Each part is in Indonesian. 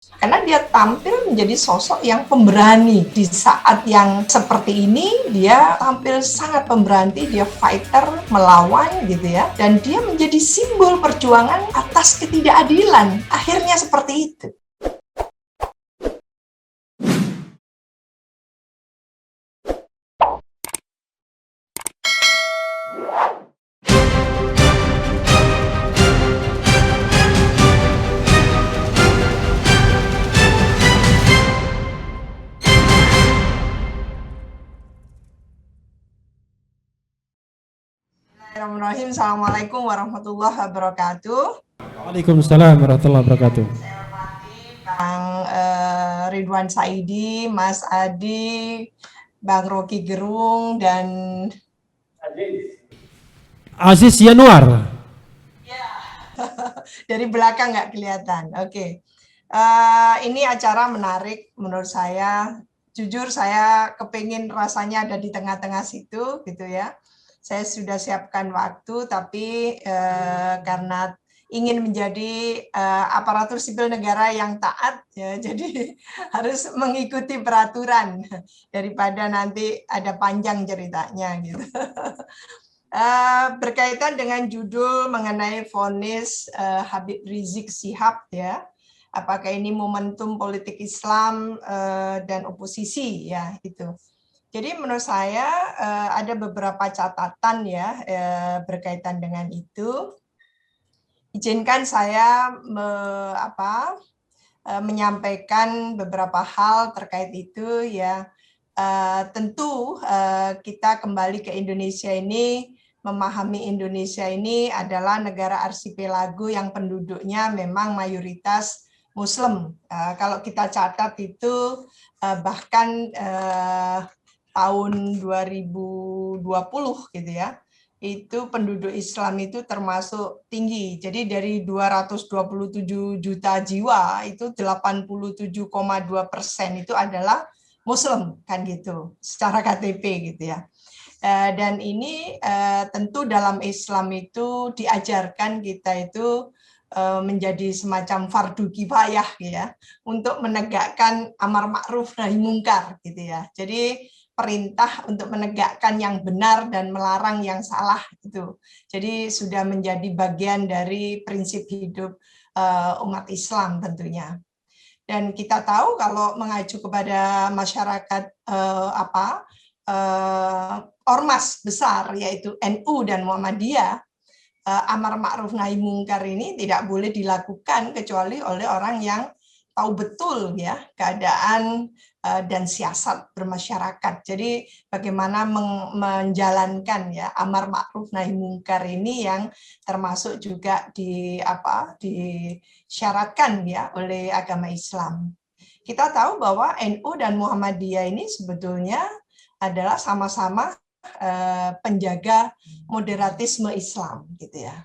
Karena dia tampil menjadi sosok yang pemberani. Di saat yang seperti ini, dia tampil sangat pemberani, dia fighter, melawan gitu ya. Dan dia menjadi simbol perjuangan atas ketidakadilan. Akhirnya seperti itu. Bismillahirrahmanirrahim. Assalamualaikum warahmatullahi wabarakatuh. Waalaikumsalam warahmatullahi wabarakatuh. Saya hormati Bang Ridwan Saidi, Mas Adi, Bang Rocky Gerung, dan Aziz Yanuar. ya, dari belakang nggak kelihatan. Oke. Ini acara menarik menurut saya. Jujur saya kepingin rasanya ada di tengah-tengah situ gitu ya. Saya sudah siapkan waktu, tapi karena ingin menjadi aparatur sipil negara yang taat, ya, jadi harus mengikuti peraturan daripada nanti ada panjang ceritanya gitu. Berkaitan dengan judul mengenai vonis Habib Rizik Syihab, ya, apakah ini momentum politik Islam dan oposisi, ya itu. Jadi menurut saya ada beberapa catatan ya berkaitan dengan itu. Izinkan saya menyampaikan beberapa hal terkait itu ya. Tentu kita kembali ke Indonesia ini, memahami Indonesia ini adalah negara arsipelago yang penduduknya memang mayoritas Muslim. Kalau kita catat itu bahkan tahun 2020 gitu ya, itu penduduk Islam itu termasuk tinggi. Jadi dari 227 juta jiwa itu 87,2% itu adalah Muslim kan gitu secara KTP gitu ya. Dan ini tentu dalam Islam itu diajarkan kita itu menjadi semacam fardu kifayah ya untuk menegakkan amar ma'ruf nahi mungkar gitu ya. Jadi perintah untuk menegakkan yang benar dan melarang yang salah itu. Jadi sudah menjadi bagian dari prinsip hidup umat Islam tentunya. Dan kita tahu kalau mengacu kepada masyarakat ormas besar yaitu NU dan Muhammadiyah, amar ma'ruf nahi mungkar ini tidak boleh dilakukan kecuali oleh orang yang tahu betul ya keadaan dan siasat bermasyarakat. Jadi bagaimana menjalankan ya amar ma'ruf nahi mungkar ini yang termasuk juga disyaratkan ya oleh agama Islam. Kita tahu bahwa NU dan Muhammadiyah ini sebetulnya adalah sama-sama penjaga moderatisme Islam gitu ya.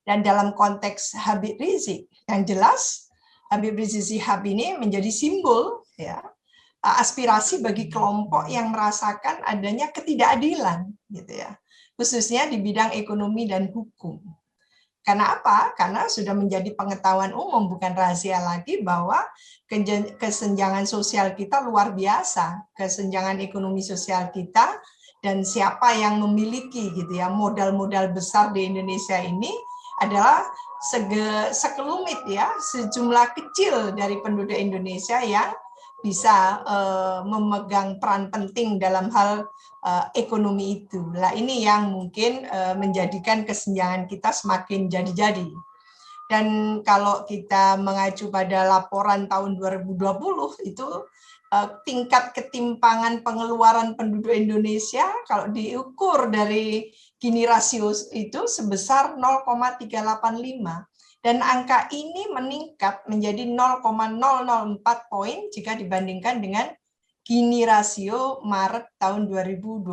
Dan dalam konteks Habib Rizik, yang jelas Habib Rizik Syihab ini menjadi simbol ya aspirasi bagi kelompok yang merasakan adanya ketidakadilan gitu ya, khususnya di bidang ekonomi dan hukum. Karena apa? Karena sudah menjadi pengetahuan umum, bukan rahasia lagi bahwa kesenjangan sosial kita luar biasa, kesenjangan ekonomi sosial kita, dan siapa yang memiliki gitu ya modal-modal besar di Indonesia ini adalah sekelumit ya, sejumlah kecil dari penduduk Indonesia yang bisa memegang peran penting dalam hal ekonomi itu. Nah, ini yang mungkin menjadikan kesenjangan kita semakin jadi-jadi. Dan kalau kita mengacu pada laporan tahun 2020 itu tingkat ketimpangan pengeluaran penduduk Indonesia kalau diukur dari Gini rasio itu sebesar 0,385. Dan angka ini meningkat menjadi 0,004 poin jika dibandingkan dengan Gini rasio Maret tahun 2020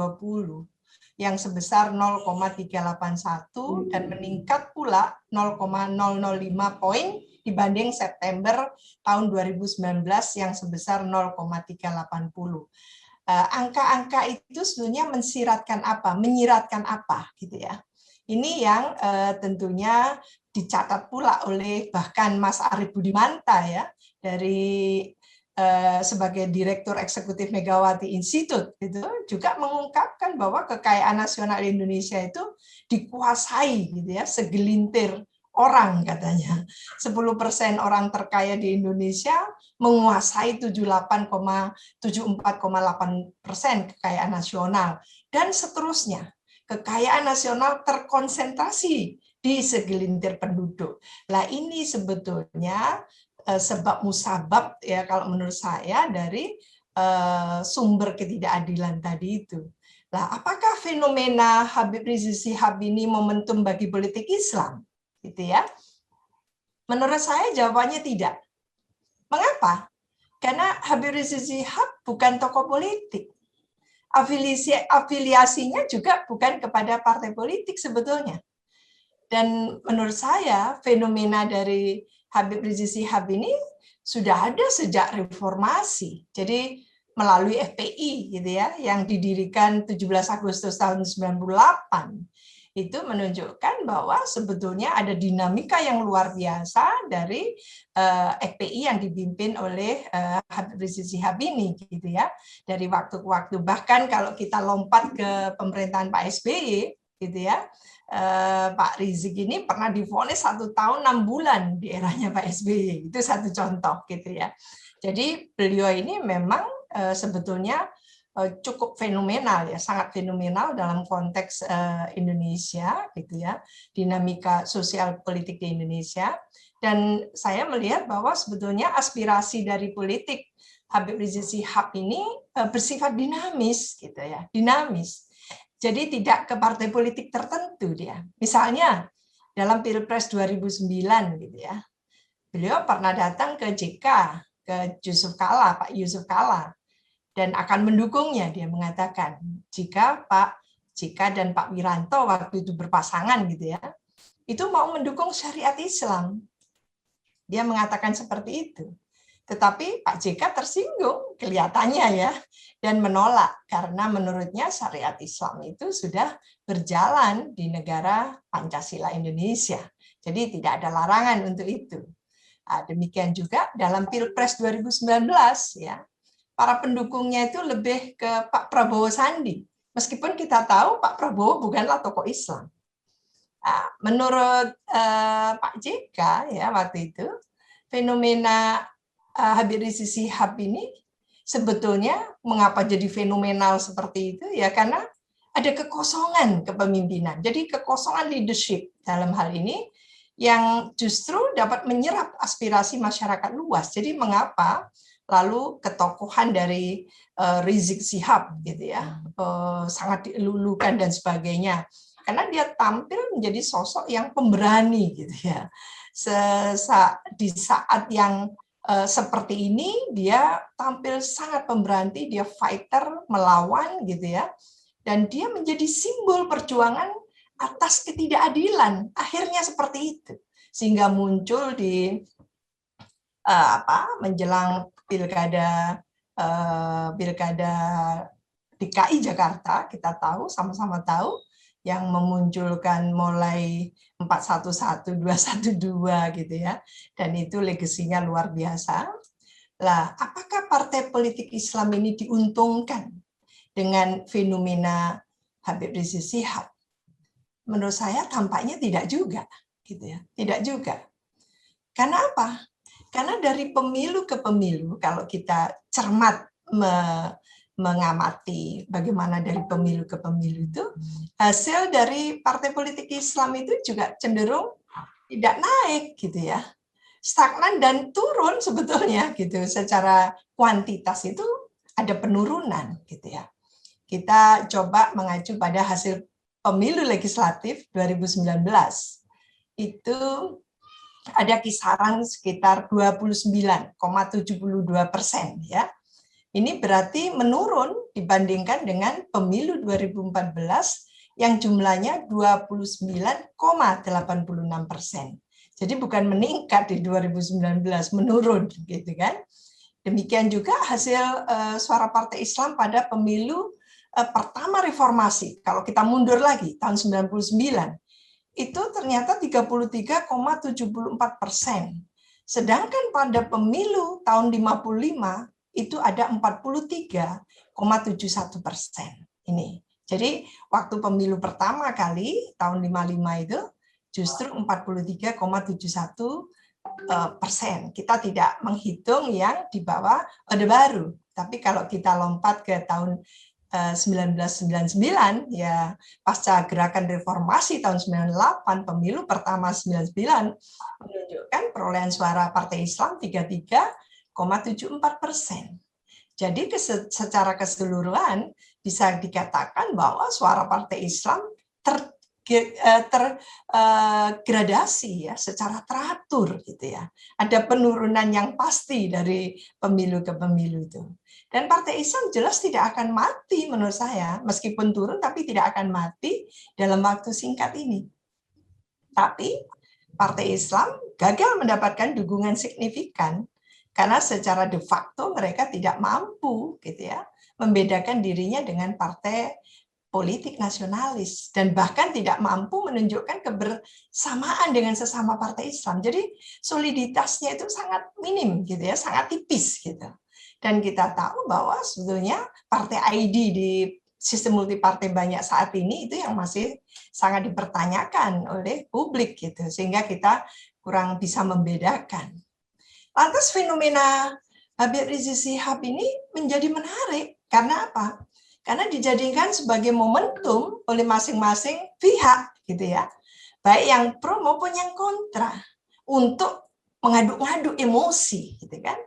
yang sebesar 0,381 dan meningkat pula 0,005 poin dibanding September tahun 2019 yang sebesar 0,380. Angka-angka itu sebenarnya menyiratkan apa gitu ya. Ini yang tentunya dicatat pula oleh bahkan Mas Arief Budimanta ya, dari sebagai Direktur Eksekutif Megawati Institute itu juga mengungkapkan bahwa kekayaan nasional Indonesia itu dikuasai gitu ya segelintir orang katanya. 10% orang terkaya di Indonesia menguasai 74,8% kekayaan nasional dan seterusnya. Kekayaan nasional terkonsentrasi di segelintir penduduk. Nah, ini sebetulnya sebab musabab ya kalau menurut saya dari sumber ketidakadilan tadi itu. Nah, apakah fenomena Habib Rizik Syihab ini momentum bagi politik Islam? Gitu ya. Menurut saya jawabannya tidak. Mengapa? Karena Habib Rizik Syihab bukan tokoh politik. Afiliasinya juga bukan kepada partai politik sebetulnya. Dan menurut saya fenomena dari Habib Rizik Syihab ini sudah ada sejak reformasi. Jadi melalui FPI gitu ya, yang didirikan 17 Agustus tahun 98. Itu menunjukkan bahwa sebetulnya ada dinamika yang luar biasa dari FPI yang dipimpin oleh Habib Rizik Syihab ini gitu ya. Dari waktu ke waktu, bahkan kalau kita lompat ke pemerintahan Pak SBY gitu ya, Pak Rizik ini pernah divonis 1 tahun 6 bulan di eranya Pak SBY. Itu satu contoh gitu ya. Jadi beliau ini memang sebetulnya cukup fenomenal ya, sangat fenomenal dalam konteks Indonesia gitu ya, dinamika sosial politik di Indonesia. Dan saya melihat bahwa sebetulnya aspirasi dari politik Habib Rizik Syihab ini bersifat dinamis gitu ya, dinamis. Jadi tidak ke partai politik tertentu dia. Misalnya dalam Pilpres 2009 gitu ya. Beliau pernah datang ke JK, ke Yusuf Kala, Pak Yusuf Kala, dan akan mendukungnya. Dia mengatakan jika Pak JK dan Pak Wiranto waktu itu berpasangan gitu ya, itu mau mendukung syariat Islam. Dia mengatakan seperti itu. Tetapi Pak JK tersinggung kelihatannya ya, dan menolak karena menurutnya syariat Islam itu sudah berjalan di negara Pancasila Indonesia. Jadi tidak ada larangan untuk itu. Demikian juga dalam Pilpres 2019 ya, para pendukungnya itu lebih ke Pak Prabowo Sandi. Meskipun kita tahu Pak Prabowo bukanlah tokoh Islam. Menurut Pak JK ya waktu itu, fenomena Habib Rizik Syihab ini sebetulnya mengapa jadi fenomenal seperti itu ya, karena ada kekosongan kepemimpinan. Jadi kekosongan leadership dalam hal ini yang justru dapat menyerap aspirasi masyarakat luas. Jadi mengapa lalu ketokohan dari Rizik Syihab gitu ya sangat dielulukan dan sebagainya, karena dia tampil menjadi sosok yang pemberani gitu ya. Di saat yang seperti ini dia tampil sangat pemberani, dia fighter, melawan gitu ya, dan dia menjadi simbol perjuangan atas ketidakadilan. Akhirnya seperti itu, sehingga muncul di menjelang pilkada DKI Jakarta, kita tahu, sama-sama tahu, yang memunculkan mulai 411, 212 gitu ya, dan itu legasinya luar biasa. Lah, apakah partai politik Islam ini diuntungkan dengan fenomena Habib Rizik Syihab? Menurut saya tampaknya tidak juga, gitu ya, tidak juga. Karena apa? Karena dari pemilu ke pemilu, kalau kita cermat mengamati bagaimana dari pemilu ke pemilu itu, hasil dari partai politik Islam itu juga cenderung tidak naik gitu ya, stagnan dan turun sebetulnya gitu. Secara kuantitas itu ada penurunan gitu ya. Kita coba mengacu pada hasil pemilu legislatif 2019 itu ada kisaran sekitar 29,72% ya. Ini berarti menurun dibandingkan dengan pemilu 2014 yang jumlahnya 29,86%. Jadi bukan meningkat di 2019, menurun gitu kan. Demikian juga hasil suara Partai Islam pada pemilu pertama reformasi. Kalau kita mundur lagi tahun 99, itu ternyata 33,74%. Sedangkan pada pemilu tahun 55 itu ada 43,71%. Ini. Jadi waktu pemilu pertama kali tahun 55 itu justru 43,71%. Kita tidak menghitung yang di bawah Orde Baru. Tapi kalau kita lompat ke tahun 1999, ya pasca gerakan reformasi tahun 98, pemilu pertama 99 menunjukkan perolehan suara Partai Islam 33,74%. Jadi secara keseluruhan bisa dikatakan bahwa suara Partai Islam tergradasi ya secara teratur gitu ya. Ada penurunan yang pasti dari pemilu ke pemilu itu. Dan Partai Islam jelas tidak akan mati menurut saya, meskipun turun tapi tidak akan mati dalam waktu singkat ini. Tapi Partai Islam gagal mendapatkan dukungan signifikan karena secara de facto mereka tidak mampu gitu ya membedakan dirinya dengan partai politik nasionalis dan bahkan tidak mampu menunjukkan kebersamaan dengan sesama partai Islam. Jadi soliditasnya itu sangat minim gitu ya, sangat tipis gitu. Dan kita tahu bahwa sebetulnya partai ID di sistem multipartai banyak saat ini itu yang masih sangat dipertanyakan oleh publik gitu, sehingga kita kurang bisa membedakan. Lantas fenomena Habib Rizik Syihab ini menjadi menarik karena apa? Karena dijadikan sebagai momentum oleh masing-masing pihak gitu ya, baik yang pro maupun yang kontra, untuk mengaduk-aduk emosi gitu kan,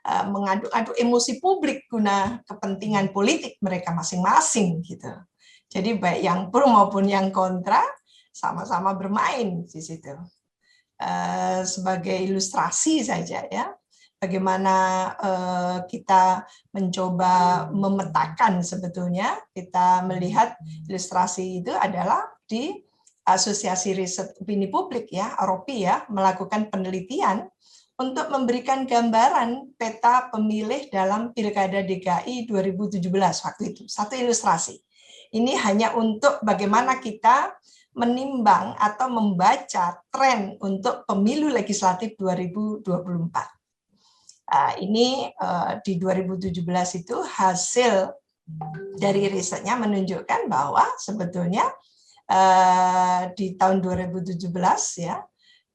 mengaduk-aduk emosi publik guna kepentingan politik mereka masing-masing gitu. Jadi baik yang pro maupun yang kontra sama-sama bermain di situ. Sebagai ilustrasi saja ya, bagaimana kita mencoba memetakan sebetulnya, kita melihat ilustrasi itu adalah di Asosiasi Riset Opini Publik ya, AROPI ya, melakukan penelitian untuk memberikan gambaran peta pemilih dalam Pilkada DKI 2017 waktu itu. Satu ilustrasi. Ini hanya untuk bagaimana kita menimbang atau membaca tren untuk pemilu legislatif 2024. Ini di 2017 itu hasil dari risetnya menunjukkan bahwa sebetulnya di tahun 2017 ya,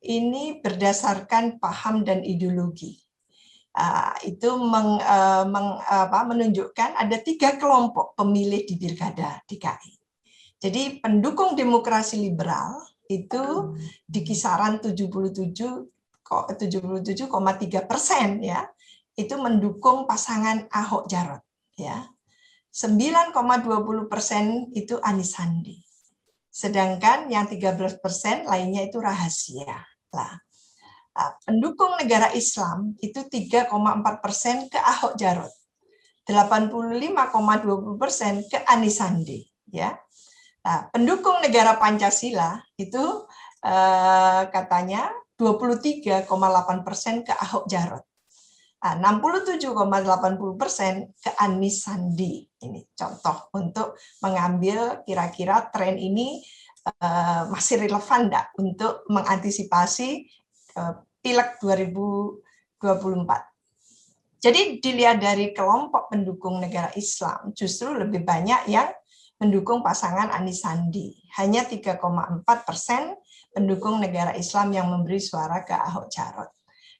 ini berdasarkan paham dan ideologi. Itu menunjukkan ada 3 kelompok pemilih di Pilkada DKI. Jadi pendukung demokrasi liberal itu di kisaran 77,3% ya, itu mendukung pasangan Ahok Jarot ya. 9,20% itu Anies Sandi. Sedangkan yang 13% lainnya itu rahasia. Pendukung negara Islam itu 3,4% ke Ahok Jarot, 85,20% ke Anies Sandi. Ya, pendukung negara Pancasila itu katanya 23,8% ke Ahok Jarot, 67,80% ke Anies Sandi. Ini contoh untuk mengambil kira-kira tren ini masih relevan enggak untuk mengantisipasi Pileg 2024. Jadi dilihat dari kelompok pendukung negara Islam, justru lebih banyak yang mendukung pasangan Anies Sandi. Hanya 3,4% pendukung negara Islam yang memberi suara ke Ahok Jarot.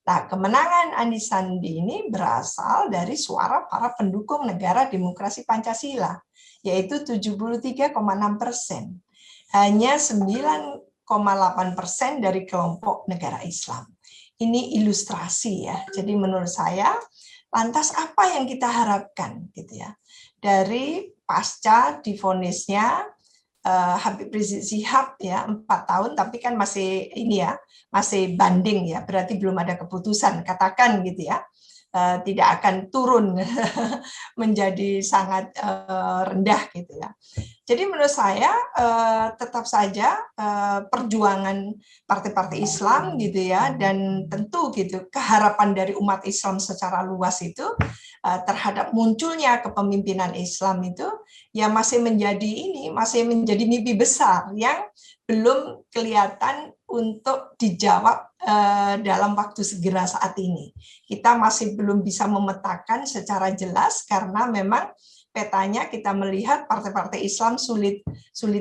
Nah, kemenangan Anies Sandi ini berasal dari suara para pendukung negara demokrasi Pancasila, yaitu 73,6%. Hanya 9,8% dari kelompok negara Islam. Ini ilustrasi ya. Jadi menurut saya, lantas apa yang kita harapkan gitu ya dari pasca divonisnya Habib Rizik Syihab ya 4 tahun, tapi kan masih ini ya, masih banding ya, berarti belum ada keputusan, katakan gitu ya, tidak akan turun menjadi sangat rendah gitu ya. Jadi menurut saya tetap saja perjuangan partai-partai Islam gitu ya, dan tentu gitu keharapan dari umat Islam secara luas itu terhadap munculnya kepemimpinan Islam itu ya masih menjadi mimpi besar yang belum kelihatan untuk dijawab dalam waktu segera saat ini. Kita masih belum bisa memetakan secara jelas karena memang petanya kita melihat partai-partai Islam sulit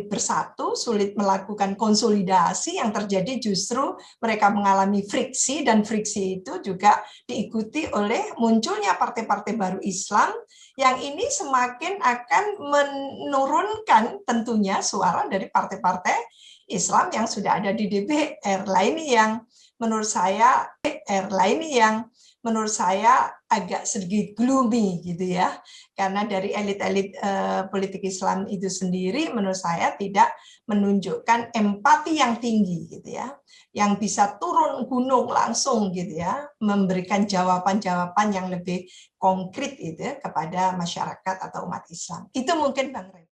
bersatu, sulit melakukan konsolidasi, yang terjadi justru mereka mengalami friksi, dan friksi itu juga diikuti oleh munculnya partai-partai baru Islam yang ini semakin akan menurunkan tentunya suara dari partai-partai Islam yang sudah ada di DPR. Lain yang menurut saya agak sedikit gloomy gitu ya, karena dari elit-elit politik Islam itu sendiri menurut saya tidak menunjukkan empati yang tinggi gitu ya, yang bisa turun gunung langsung gitu ya, memberikan jawaban-jawaban yang lebih konkret gitu ya kepada masyarakat atau umat Islam. Itu mungkin Bang Rem.